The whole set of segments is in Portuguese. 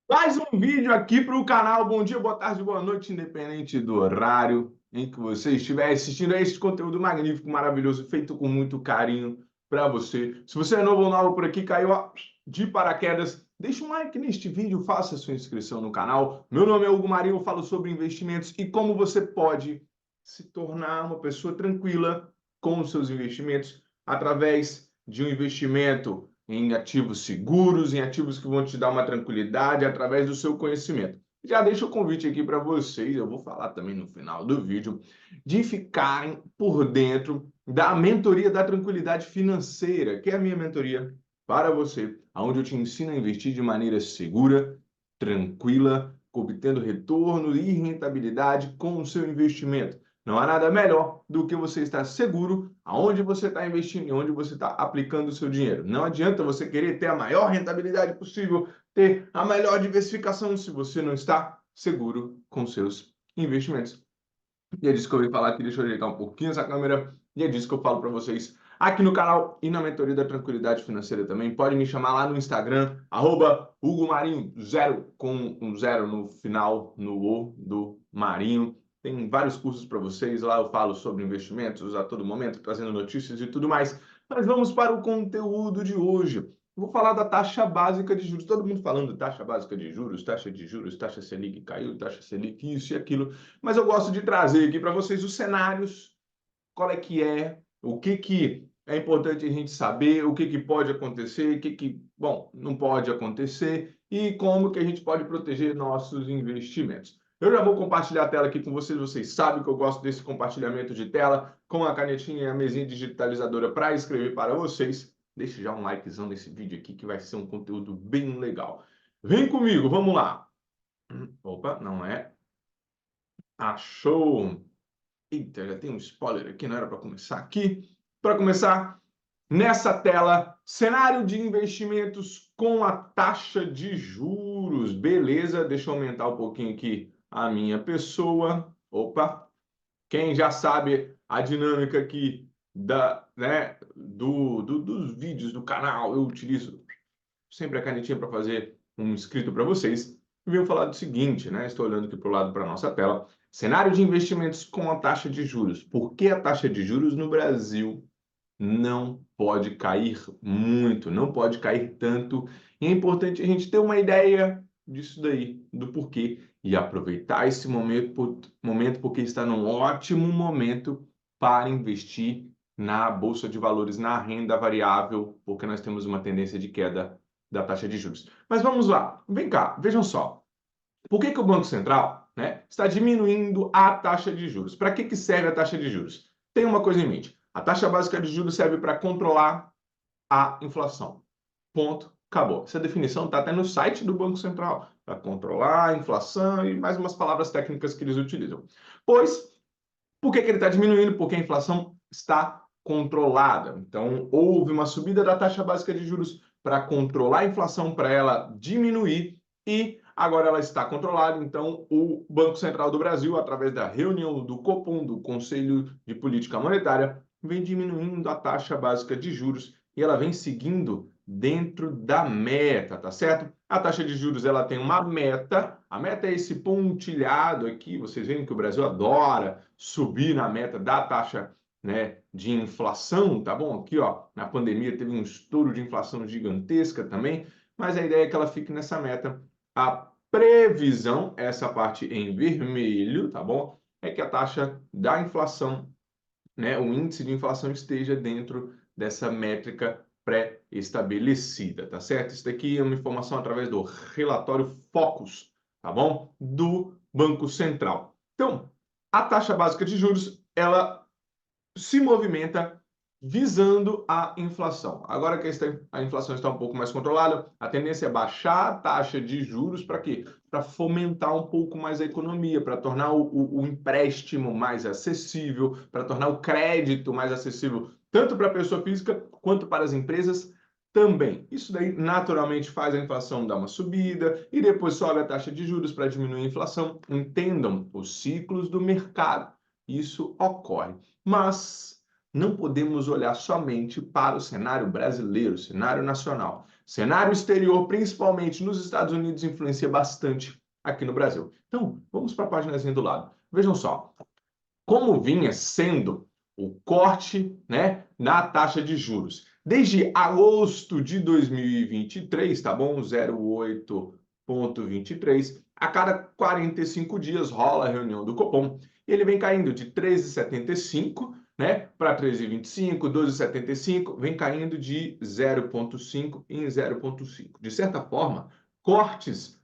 Mais um vídeo aqui para o canal. Bom dia, boa tarde, boa noite, independente do horário em que você estiver assistindo a este conteúdo magnífico, maravilhoso, feito com muito carinho para você. Se você é novo ou nova por aqui, caiu de paraquedas, deixa um like neste vídeo, faça sua inscrição no canal. Meu nome é Hugo Marinho, eu falo sobre investimentos e como você pode se tornar uma pessoa tranquila com os seus investimentos através de um investimento em ativos seguros, em ativos que vão te dar uma tranquilidade através do seu conhecimento. Já deixo o convite aqui para vocês, eu vou falar também no final do vídeo, de ficarem por dentro da mentoria da tranquilidade financeira, que é a minha mentoria para você, onde eu te ensino a investir de maneira segura, tranquila, obtendo retorno e rentabilidade com o seu investimento. Não há nada melhor do que você estar seguro aonde você está investindo e onde você está aplicando o seu dinheiro. Não adianta você querer ter a maior rentabilidade possível, ter a melhor diversificação se você não está seguro com seus investimentos. E é disso que eu vim falar aqui. Deixa eu ajeitar um pouquinho essa câmera. E é disso que eu falo para vocês aqui no canal e na mentoria da Tranquilidade Financeira também. Pode me chamar lá no Instagram, @HugoMarinho0, com um zero no final, no O do Marinho. Tem vários cursos para vocês. Lá eu falo sobre investimentos a todo momento, trazendo notícias e tudo mais. Mas vamos para o conteúdo de hoje. Vou falar da taxa básica de juros. Todo mundo falando taxa básica de juros, taxa Selic caiu, taxa Selic isso e aquilo. Mas eu gosto de trazer aqui para vocês os cenários, qual é que é, o que que é importante a gente saber, o que que pode acontecer, o que que, bom, não pode acontecer e como que a gente pode proteger nossos investimentos. Eu já vou compartilhar a tela aqui com vocês. Vocês sabem que eu gosto desse compartilhamento de tela com a canetinha e a mesinha digitalizadora para escrever para vocês. Deixe já um likezão nesse vídeo aqui que vai ser um conteúdo bem legal. Vem comigo, vamos lá. Opa, não é. Achou. Eita, já tem um spoiler aqui, não era para começar aqui. Para começar, nessa tela, cenário de investimentos com a taxa de juros. Beleza, deixa eu aumentar um pouquinho aqui a minha pessoa. Opa, quem já sabe a dinâmica aqui dos vídeos do canal, eu utilizo sempre a canetinha para fazer um escrito para vocês. E venho falar do seguinte, né? Estou olhando aqui para o lado para a nossa tela. Cenário de investimentos com a taxa de juros. Por que a taxa de juros no Brasil não pode cair muito, não pode cair tanto? E é importante a gente ter uma ideia disso daí, do porquê, e aproveitar esse momento porque está num ótimo momento para investir na Bolsa de Valores, na renda variável, porque nós temos uma tendência de queda da taxa de juros. Mas vamos lá, vem cá, vejam só. Por que que o Banco Central, né, está diminuindo a taxa de juros? Para que que serve a taxa de juros? Tem uma coisa em mente. A taxa básica de juros serve para controlar a inflação. Ponto. Acabou. Essa definição está até no site do Banco Central, para controlar a inflação e mais umas palavras técnicas que eles utilizam. Pois, por que que ele está diminuindo? Porque a inflação está controlada. Então, houve uma subida da taxa básica de juros para controlar a inflação, para ela diminuir, e agora ela está controlada. Então, o Banco Central do Brasil, através da reunião do Copom, do Conselho de Política Monetária, vem diminuindo a taxa básica de juros e ela vem seguindo dentro da meta, tá certo? A taxa de juros ela tem uma meta, a meta é esse pontilhado aqui, vocês veem que o Brasil adora subir na meta da taxa, né, de inflação, tá bom? Aqui, ó, na pandemia teve um estouro de inflação gigantesca também, mas a ideia é que ela fique nessa meta. A previsão, essa parte em vermelho, tá bom? É que a taxa da inflação, né, o índice de inflação esteja dentro dessa métrica pré-estabelecida, tá certo? Isso daqui é uma informação através do relatório Focus, tá bom? Do Banco Central. Então, a taxa básica de juros, ela se movimenta visando a inflação. Agora que a inflação está um pouco mais controlada, a tendência é baixar a taxa de juros para quê? Para fomentar um pouco mais a economia, para tornar o empréstimo mais acessível, para tornar o crédito mais acessível, tanto para a pessoa física quanto para as empresas também. Isso daí naturalmente faz a inflação dar uma subida e depois sobe a taxa de juros para diminuir a inflação. Entendam os ciclos do mercado. Isso ocorre. Mas não podemos olhar somente para o cenário brasileiro, o cenário nacional. cenário exterior, principalmente nos Estados Unidos, influencia bastante aqui no Brasil. Então, vamos para a páginazinha do lado. Vejam só, como vinha sendo o corte, né, na taxa de juros. Desde agosto de 2023, tá bom? 0,8,23, a cada 45 dias rola a reunião do Copom. E ele vem caindo de 13,75, né, para 13,25, 12,75, vem caindo de 0,5 em 0,5. De certa forma, cortes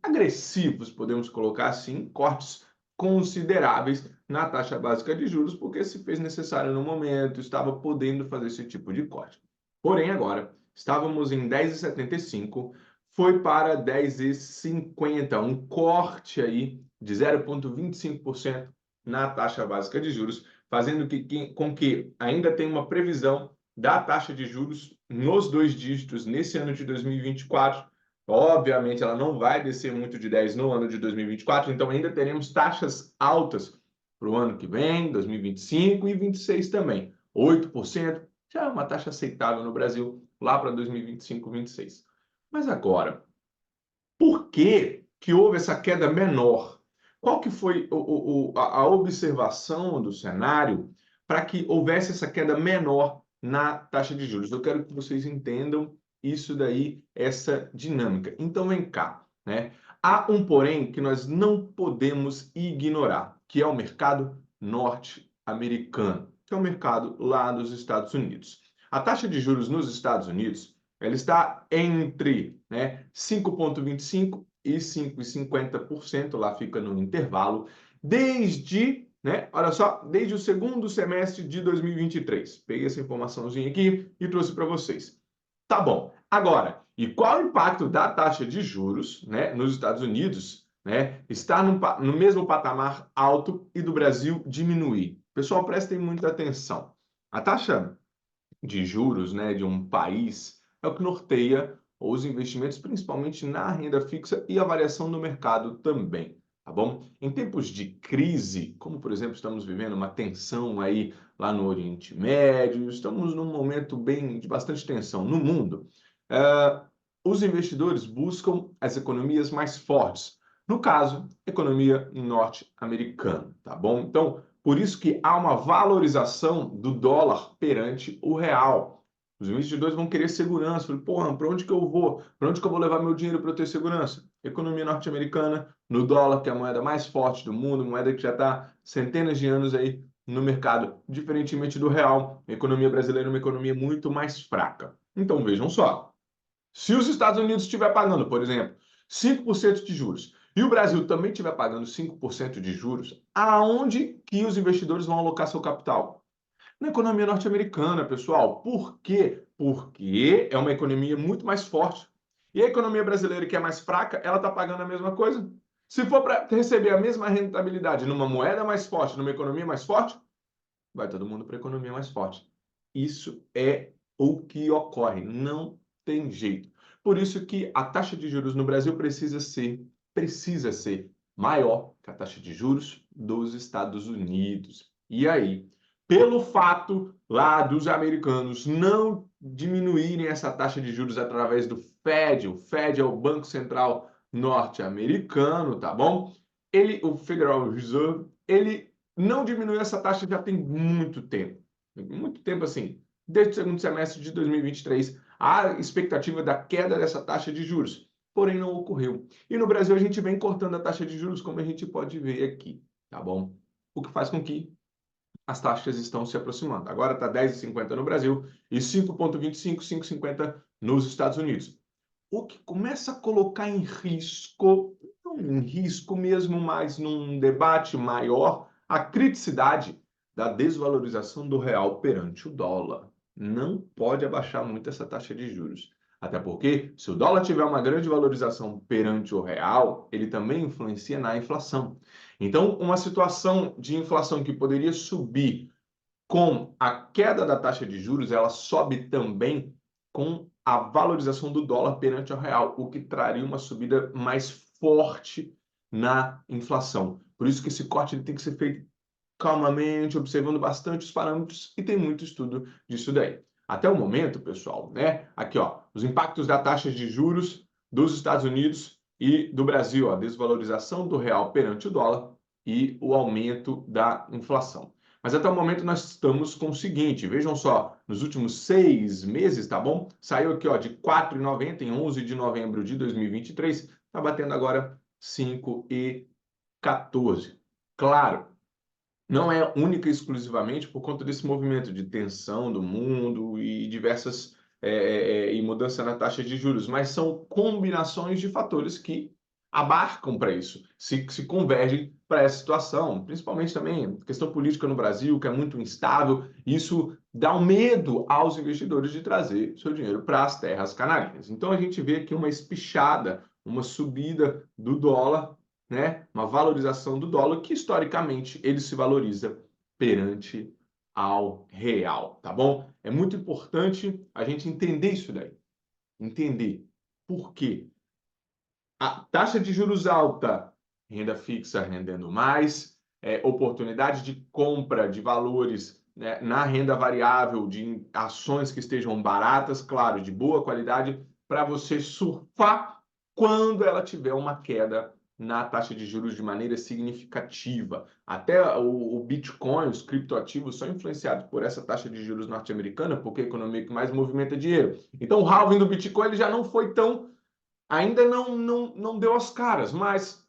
agressivos, podemos colocar assim, cortes consideráveis na taxa básica de juros, porque se fez necessário no momento, estava podendo fazer esse tipo de corte. Porém, agora, estávamos em 10,75, foi para 10,50, um corte aí de 0,25% na taxa básica de juros, fazendo com que ainda tenha uma previsão da taxa de juros nos 2 dígitos nesse ano de 2024. Obviamente, ela não vai descer muito de 10 no ano de 2024, então ainda teremos taxas altas para o ano que vem, 2025 e 2026 também. 8% já é uma taxa aceitável no Brasil lá para 2025 e 2026. Mas agora, por que houve essa queda menor? Qual que foi a observação do cenário para que houvesse essa queda menor na taxa de juros? Eu quero que vocês entendam isso daí, essa dinâmica. Então, vem cá, né? Há um porém que nós não podemos ignorar, que é o mercado norte-americano, que é o mercado lá dos Estados Unidos. A taxa de juros nos Estados Unidos, ela está entre, né, 5,25% e 5,50%, lá fica no intervalo, desde, né, olha só, desde o segundo semestre de 2023. Peguei essa informaçãozinha aqui e trouxe para vocês. Tá bom. Agora, e qual o impacto da taxa de juros, né, nos Estados Unidos, né, está no mesmo patamar alto e do Brasil diminuir? Pessoal, prestem muita atenção. A taxa de juros, né, de um país é o que norteia os investimentos, principalmente na renda fixa e a variação do mercado também, tá bom? Em tempos de crise, como por exemplo estamos vivendo uma tensão aí lá no Oriente Médio, estamos num momento bem de bastante tensão no mundo, os investidores buscam as economias mais fortes. No caso, economia norte-americana, tá bom? Então, por isso que há uma valorização do dólar perante o real. Os investidores vão querer segurança. Porra, para onde que eu vou? Para onde que eu vou levar meu dinheiro para eu ter segurança? Economia norte-americana, no dólar, que é a moeda mais forte do mundo, moeda que já está centenas de anos aí no mercado, diferentemente do real. A economia brasileira é uma economia muito mais fraca. Então, vejam só. Se os Estados Unidos estiver pagando, por exemplo, 5% de juros, e o Brasil também estiver pagando 5% de juros, aonde que os investidores vão alocar seu capital? Na economia norte-americana, pessoal. Por quê? Porque é uma economia muito mais forte. E a economia brasileira, que é mais fraca, ela está pagando a mesma coisa. Se for para receber a mesma rentabilidade numa moeda mais forte, numa economia mais forte, vai todo mundo para a economia mais forte. Isso é o que ocorre, não tem jeito. Por isso que a taxa de juros no Brasil precisa ser maior que a taxa de juros dos Estados Unidos. E aí, pelo fato lá dos americanos não diminuírem essa taxa de juros através do Fed, o Fed é o Banco Central norte-americano, tá bom? O Federal Reserve, ele não diminuiu essa taxa já tem muito tempo. Muito tempo assim, desde o segundo semestre de 2023, a expectativa da queda dessa taxa de juros, porém não ocorreu. E no Brasil a gente vem cortando a taxa de juros, como a gente pode ver aqui, tá bom? O que faz com que as taxas estão se aproximando. Agora está 10,50 no Brasil e 5,25, 5,50 nos Estados Unidos. O que começa a colocar em risco, não em risco mesmo, mas num debate maior, a criticidade da desvalorização do real perante o dólar. Não pode abaixar muito essa taxa de juros. Até porque, se o dólar tiver uma grande valorização perante o real, ele também influencia na inflação. Então, uma situação de inflação que poderia subir com a queda da taxa de juros, ela sobe também com a valorização do dólar perante o real, o que traria uma subida mais forte na inflação. Por isso que esse corte ele tem que ser feito calmamente, observando bastante os parâmetros, e tem muito estudo disso daí. Até o momento, pessoal, né? Aqui, ó, os impactos da taxa de juros dos Estados Unidos e do Brasil, ó, a desvalorização do real perante o dólar e o aumento da inflação. Mas até o momento nós estamos com o seguinte, vejam só, nos últimos 6 meses, tá bom? Saiu aqui, ó, de 4,90 em 11 de novembro de 2023, tá batendo agora 5,14. Claro, não é única e exclusivamente por conta desse movimento de tensão do mundo e diversas e mudança na taxa de juros, mas são combinações de fatores que abarcam para isso, se convergem para essa situação, principalmente também questão política no Brasil, que é muito instável, isso dá um medo aos investidores de trazer seu dinheiro para as terras canarias. Então a gente vê aqui uma espichada, uma subida do dólar, né? Uma valorização do dólar que historicamente ele se valoriza perante ao real, tá bom? É muito importante a gente entender isso daí, entender por quê. A taxa de juros alta, renda fixa rendendo mais, oportunidade de compra de valores, né, na renda variável, de ações que estejam baratas, claro, de boa qualidade, para você surfar quando ela tiver uma queda na taxa de juros de maneira significativa. Até o Bitcoin, os criptoativos, são influenciados por essa taxa de juros norte-americana, porque é a economia que mais movimenta dinheiro. Então, o halving do Bitcoin ele já não foi tão ainda não deu as caras, mas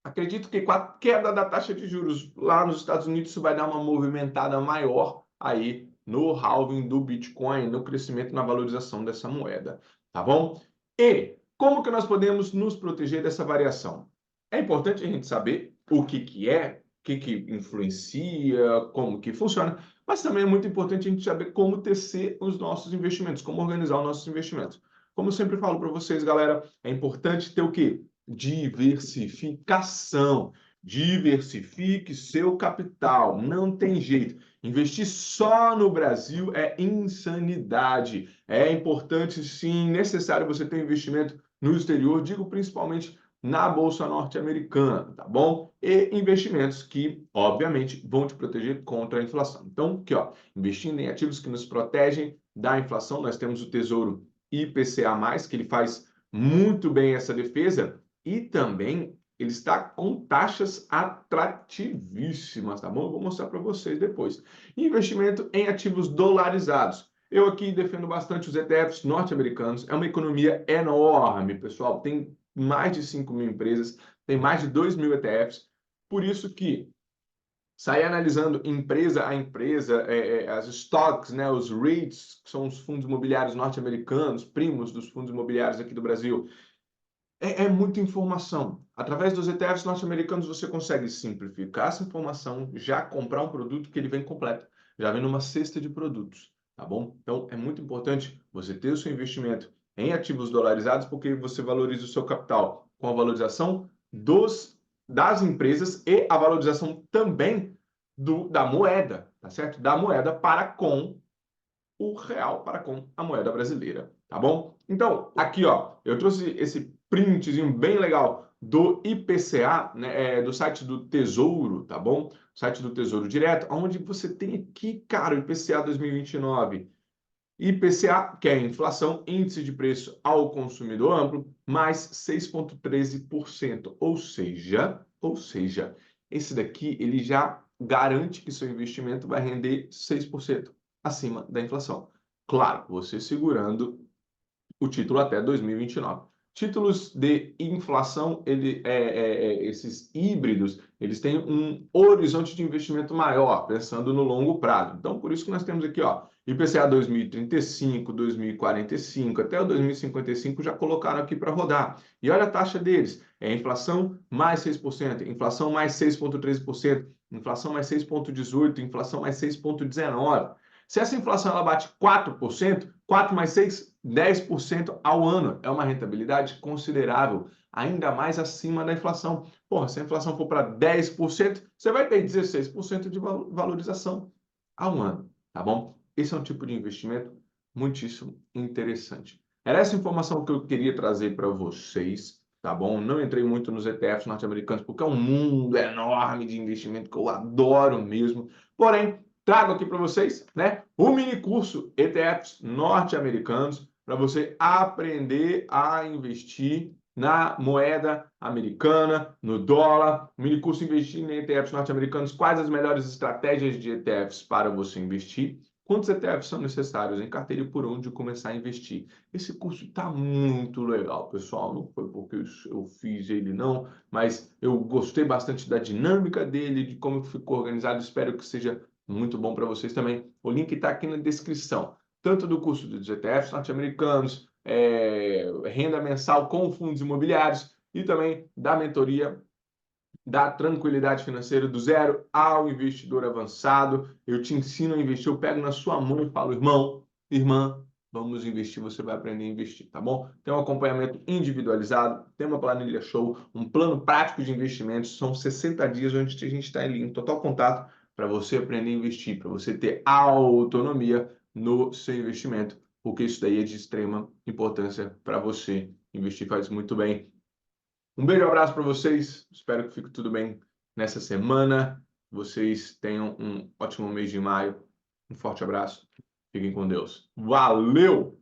acredito que com a queda da taxa de juros lá nos Estados Unidos, isso vai dar uma movimentada maior aí no halving do Bitcoin, no crescimento, na valorização dessa moeda, tá bom? E como que nós podemos nos proteger dessa variação? É importante a gente saber o que é, o que influencia, como que funciona, mas também é muito importante a gente saber como tecer os nossos investimentos, como organizar os nossos investimentos. Como eu sempre falo para vocês, galera, é importante ter o quê? Diversificação. Diversifique seu capital. Não tem jeito. Investir só no Brasil é insanidade. É importante, sim, necessário você ter investimento no exterior, digo principalmente na Bolsa Norte-Americana, tá bom? E investimentos que, obviamente, vão te proteger contra a inflação. Então, aqui, ó, investindo em ativos que nos protegem da inflação, nós temos o Tesouro IPCA+, que ele faz muito bem essa defesa e também ele está com taxas atrativíssimas, tá bom? Eu vou mostrar para vocês depois. Investimento em ativos dolarizados. Eu aqui defendo bastante os ETFs norte-americanos. É uma economia enorme, pessoal. Tem mais de 5.000 empresas, tem mais de 2.000 ETFs. Por isso que sair analisando empresa a empresa, as stocks, né, os REITs, que são os fundos imobiliários norte-americanos, primos dos fundos imobiliários aqui do Brasil, é muita informação. Através dos ETFs norte-americanos você consegue simplificar essa informação, já comprar um produto que ele vem completo, já vem numa cesta de produtos, tá bom? Então é muito importante você ter o seu investimento em ativos dolarizados, porque você valoriza o seu capital com a valorização das empresas e a valorização também da moeda, tá certo? Da moeda para com o real, para com a moeda brasileira, tá bom? Então, aqui, ó, eu trouxe esse printzinho bem legal do IPCA, né, do site do Tesouro, tá bom? Site do Tesouro Direto, onde você tem aqui, cara, o IPCA 2029. IPCA, que é a inflação, índice de preço ao consumidor amplo, mais 6,13%. Ou seja, esse daqui ele já garante que seu investimento vai render 6% acima da inflação. Claro, você segurando o título até 2029. Títulos de inflação, esses híbridos, eles têm um horizonte de investimento maior, pensando no longo prazo. Então, por isso que nós temos aqui, ó, IPCA 2035, 2045, até o 2055 já colocaram aqui para rodar. E olha a taxa deles, é inflação mais 6%, inflação mais 6,13%, inflação mais 6,18%, inflação mais 6,19%. Se essa inflação ela bate 4%, 4 mais 6, 10% ao ano. É uma rentabilidade considerável, ainda mais acima da inflação. Porra, se a inflação for para 10%, você vai ter 16% de valorização ao ano, tá bom? Esse é um tipo de investimento muitíssimo interessante. Era essa informação que eu queria trazer para vocês, tá bom? Não entrei muito nos ETFs norte-americanos, porque é um mundo enorme de investimento que eu adoro mesmo. Porém, trago aqui para vocês, né, o mini curso ETFs norte-americanos para você aprender a investir na moeda americana, no dólar. O mini curso Investir em ETFs norte-americanos, quais as melhores estratégias de ETFs para você investir. Quantos ETFs são necessários em carteira e por onde começar a investir? Esse curso está muito legal, pessoal. Não foi porque eu fiz ele, não, mas eu gostei bastante da dinâmica dele, de como ficou organizado. Espero que seja muito bom para vocês também. O link está aqui na descrição, tanto do curso dos ETFs norte-americanos, renda mensal com fundos imobiliários e também da mentoria da tranquilidade financeira do zero ao investidor avançado. Eu te ensino a investir, eu pego na sua mão e falo, irmão, irmã, vamos investir, você vai aprender a investir, tá bom? Tem um acompanhamento individualizado, tem uma planilha show, um plano prático de investimentos, são 60 dias onde a gente está em total contato para você aprender a investir, para você ter autonomia no seu investimento, porque isso daí é de extrema importância para você. Investir faz muito bem. Um beijo, abraço para vocês. Espero que fique tudo bem nessa semana. Vocês tenham um ótimo mês de maio. Um forte abraço. Fiquem com Deus. Valeu!